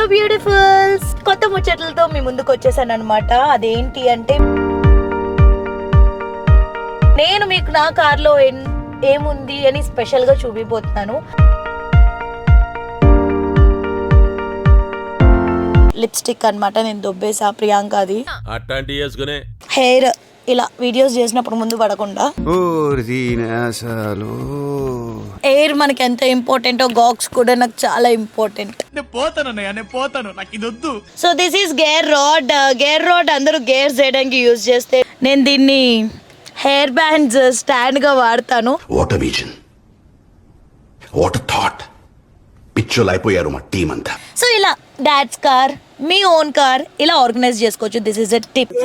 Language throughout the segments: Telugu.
హలో బ్యూటిఫుల్స్, కొత్త ముచ్చట్లతో మీ ముందుకు వచ్చేసాను అనమాట. అదేంటి అంటే నేను మీకు నా కార్లో ఏముంది అని స్పెషల్ గా చూపిపోతున్నాను. లిప్స్టిక్ అన్నమాట, నేను దొబ్బేసా ప్రియాంకది. హెయిర్ ఇలా వీడియోస్ చేసినప్పుడు ముందు పడకుండా. ఎయిర్ మనకి ఎంత ఇంపార్టెంటో గాక్స్ కూడా నాకు చాలా important. So this is gear rod. Gear rod అందరూ గేర్ చేయడానికి యూజ్ చేస్తే నేను దీన్ని హెయిర్ బ్యాండ్స్ స్టాండ్ గా వాడతాను. వాట్ విజన్, వాట్ థాట్, పిచ్చోలు అయిపోయారు మా టీం అంతా. సో ఇలా డాడ్స్ కార్, మీ ఓన్ కార్ ఇలా ఆర్గనైజ్ చేసుకోవచ్చు. This is a tip.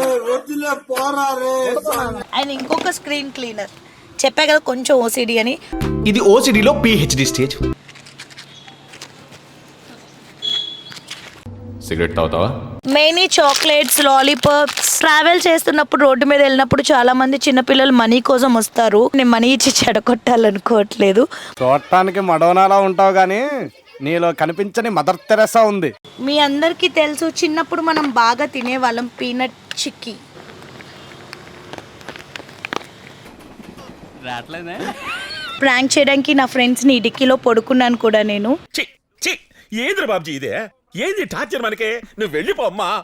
And ఇంకొక స్క్రీన్ క్లీనర్ చెప్పా కదా కొంచెం ఓసిడి అని. ఇది ఓసిడిలో పిహెచ్డి స్టేజ్. సిగరెట్ తాగుతావా? Many chocolates, lollipops. ట్రావెల్ చేస్తున్నప్పుడు రోడ్డు మీద వెళ్ళినప్పుడు చాలా మంది చిన్నపిల్లలు మనీ కోసం వస్తారు. నేను మనీ ఇచ్చి చెడగొట్టాలనుకోవట్లేదు. చూడటానికి మడోనాలా ఉంటావు గానీ నీలో కనిపించని మదర్ తెరెసా ఉంది. మీ అందరికీ తెలుసు, చిన్నప్పుడు మనం బాగా తినేవాళ్ళం పీనట్ చిక్కీ. ప్రాంక్ చేయడానికి నా ఫ్రెండ్స్ ని ఇడికిలో పడుకున్నాను కూడా నేను. ఏంద్ర బాబ్జీ ఇదే? ఏంది టార్చర్ మనకే? నువ్వు వెళ్ళిపో అమ్మా.